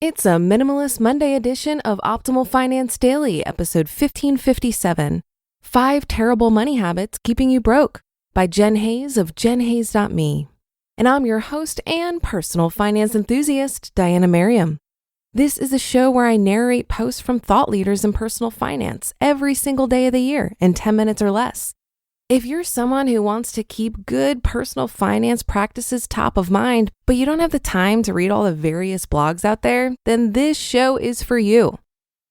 It's a Minimalist Monday edition of Optimal Finance Daily, episode 1557, 5 Terrible Money Habits Keeping You Broke by Jen Hayes of jenhayes.me. And I'm your host and personal finance enthusiast, Diana Merriam. This is a show where I narrate posts from thought leaders in personal finance every single day of the year in 10 minutes or less. If you're someone who wants to keep good personal finance practices top of mind, but you don't have the time to read all the various blogs out there, then this show is for you.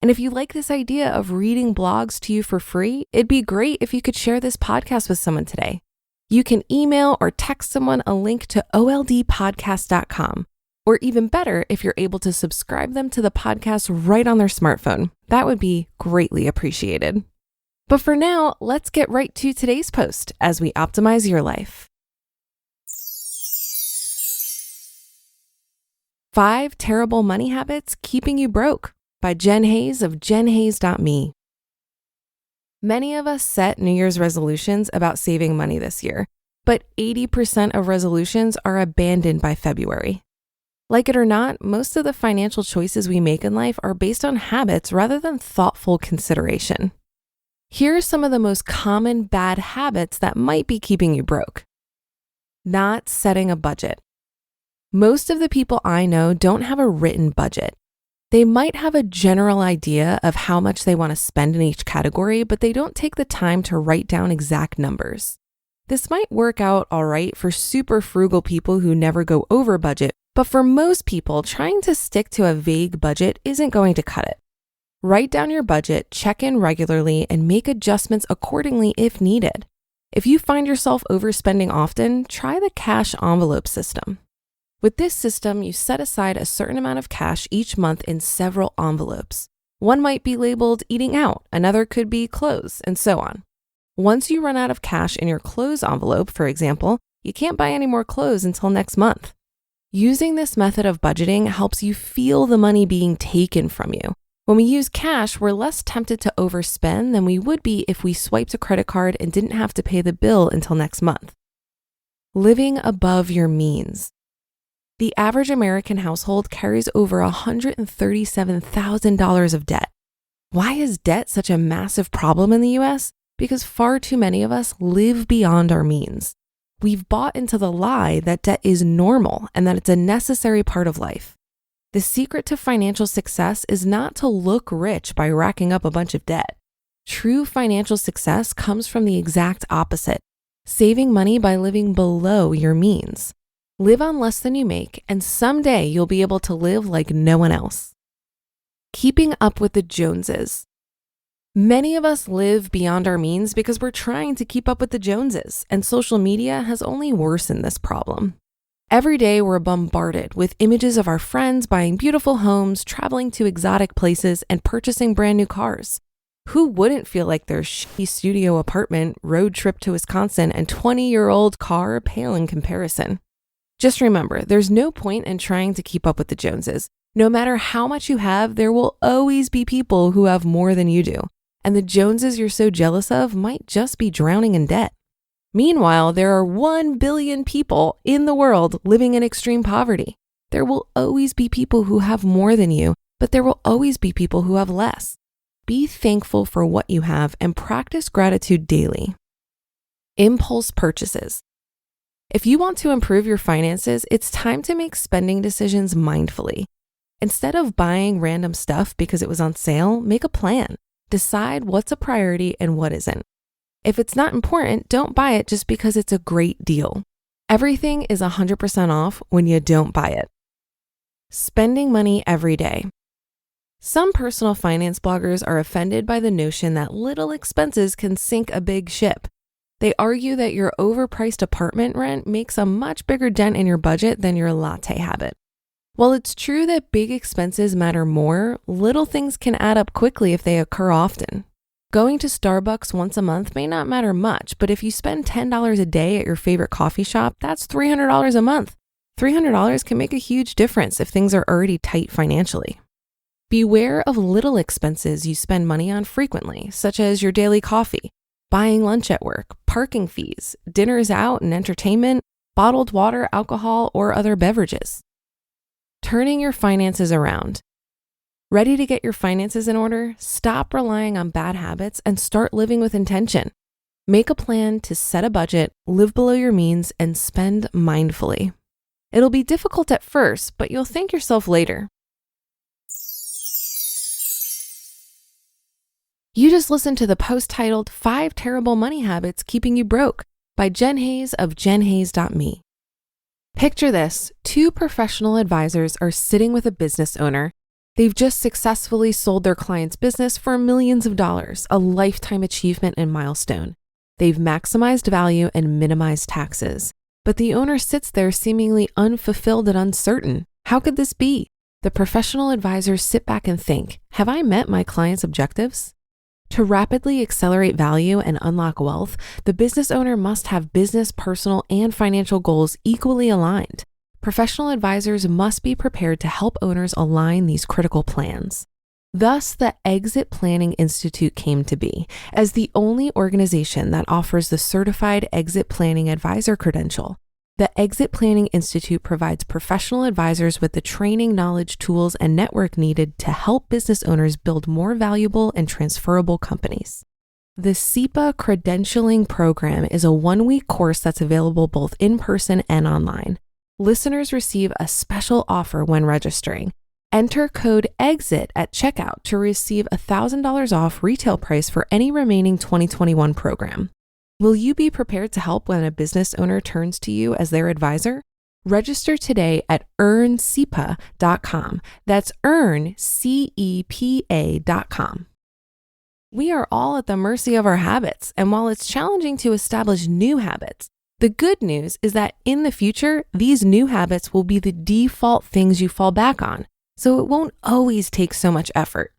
And if you like this idea of reading blogs to you for free, it'd be great if you could share this podcast with someone today. You can email or text someone a link to oldpodcast.com. Or even better, if you're able to subscribe them to the podcast right on their smartphone. That would be greatly appreciated. But for now, let's get right to today's post as we optimize your life. 5 Terrible Money Habits Keeping You Broke by Jen Hayes of jenhayes.me. Many of us set New Year's resolutions about saving money this year, but 80% of resolutions are abandoned by February. Like it or not, most of the financial choices we make in life are based on habits rather than thoughtful consideration. Here are some of the most common bad habits that might be keeping you broke. Not setting a budget. Most of the people I know don't have a written budget. They might have a general idea of how much they want to spend in each category, but they don't take the time to write down exact numbers. This might work out all right for super frugal people who never go over budget, but for most people, trying to stick to a vague budget isn't going to cut it. Write down your budget, check in regularly, and make adjustments accordingly if needed. If you find yourself overspending often, try the cash envelope system. With this system, you set aside a certain amount of cash each month in several envelopes. One might be labeled eating out, another could be clothes, and so on. Once you run out of cash in your clothes envelope, for example, you can't buy any more clothes until next month. Using this method of budgeting helps you feel the money being taken from you. When we use cash, we're less tempted to overspend than we would be if we swiped a credit card and didn't have to pay the bill until next month. Living above your means. The average American household carries over $137,000 of debt. Why is debt such a massive problem in the US? Because far too many of us live beyond our means. We've bought into the lie that debt is normal and that it's a necessary part of life. The secret to financial success is not to look rich by racking up a bunch of debt. True financial success comes from the exact opposite, saving money by living below your means. Live on less than you make, and someday you'll be able to live like no one else. Keeping up with the Joneses. Many of us live beyond our means because we're trying to keep up with the Joneses, and social media has only worsened this problem. Every day, we're bombarded with images of our friends buying beautiful homes, traveling to exotic places, and purchasing brand new cars. Who wouldn't feel like their shitty studio apartment, road trip to Wisconsin, and 20-year-old car pale in comparison? Just remember, there's no point in trying to keep up with the Joneses. No matter how much you have, there will always be people who have more than you do. And the Joneses you're so jealous of might just be drowning in debt. Meanwhile, there are 1 billion people in the world living in extreme poverty. There will always be people who have more than you, but there will always be people who have less. Be thankful for what you have and practice gratitude daily. Impulse purchases. If you want to improve your finances, it's time to make spending decisions mindfully. Instead of buying random stuff because it was on sale, make a plan. Decide what's a priority and what isn't. If it's not important, don't buy it just because it's a great deal. Everything is 100% off when you don't buy it. Spending money every day. Some personal finance bloggers are offended by the notion that little expenses can sink a big ship. They argue that your overpriced apartment rent makes a much bigger dent in your budget than your latte habit. While it's true that big expenses matter more, little things can add up quickly if they occur often. Going to Starbucks once a month may not matter much, but if you spend $10 a day at your favorite coffee shop, that's $300 a month. $300 can make a huge difference if things are already tight financially. Beware of little expenses you spend money on frequently, such as your daily coffee, buying lunch at work, parking fees, dinners out and entertainment, bottled water, alcohol, or other beverages. turning your finances around. Ready to get your finances in order? Stop relying on bad habits and start living with intention. Make a plan to set a budget, live below your means, and spend mindfully. It'll be difficult at first, but you'll thank yourself later. You just listened to the post titled 5 Terrible Money Habits Keeping You Broke by Jen Hayes of jenhayes.me. Picture this: 2 professional advisors are sitting with a business owner. They've just successfully sold their client's business for millions of dollars, a lifetime achievement and milestone. They've maximized value and minimized taxes. But the owner sits there seemingly unfulfilled and uncertain. How could this be? The professional advisors sit back and think, have I met my client's objectives? To rapidly accelerate value and unlock wealth, the business owner must have business, personal, and financial goals equally aligned. Professional advisors must be prepared to help owners align these critical plans. Thus, the Exit Planning Institute came to be as the only organization that offers the Certified Exit Planning Advisor credential. The Exit Planning Institute provides professional advisors with the training, knowledge, tools, and network needed to help business owners build more valuable and transferable companies. The SEPA credentialing program is a 1-week course that's available both in person and online. Listeners receive a special offer when registering. Enter code EXIT at checkout to receive $1,000 off retail price for any remaining 2021 program. Will you be prepared to help when a business owner turns to you as their advisor? Register today at earncepa.com. That's earncepa.com. We are all at the mercy of our habits, and while it's challenging to establish new habits, the good news is that in the future, these new habits will be the default things you fall back on, so it won't always take so much effort.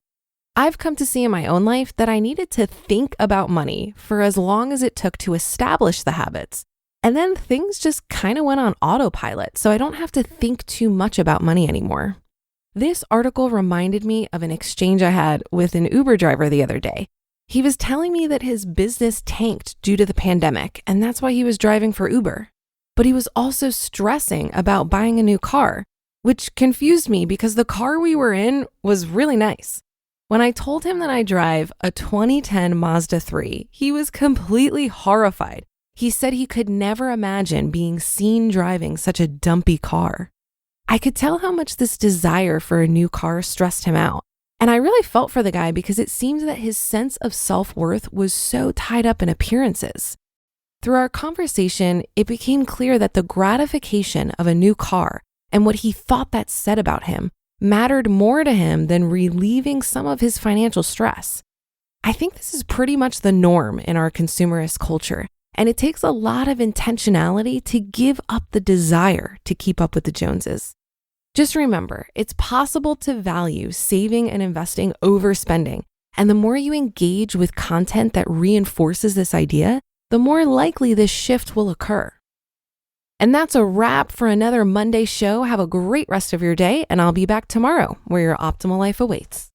I've come to see in my own life that I needed to think about money for as long as it took to establish the habits. And then things just kind of went on autopilot, so I don't have to think too much about money anymore. This article reminded me of an exchange I had with an Uber driver the other day. He was telling me that his business tanked due to the pandemic, and that's why he was driving for Uber. But he was also stressing about buying a new car, which confused me because the car we were in was really nice. When I told him that I drive a 2010 Mazda 3, he was completely horrified. He said he could never imagine being seen driving such a dumpy car. I could tell how much this desire for a new car stressed him out. And I really felt for the guy because it seemed that his sense of self-worth was so tied up in appearances. Through our conversation, it became clear that the gratification of a new car and what he thought that said about him mattered more to him than relieving some of his financial stress. I think this is pretty much the norm in our consumerist culture, and it takes a lot of intentionality to give up the desire to keep up with the Joneses. Just remember, it's possible to value saving and investing over spending, and the more you engage with content that reinforces this idea, the more likely this shift will occur. And that's a wrap for another Monday show. Have a great rest of your day, and I'll be back tomorrow where your optimal life awaits.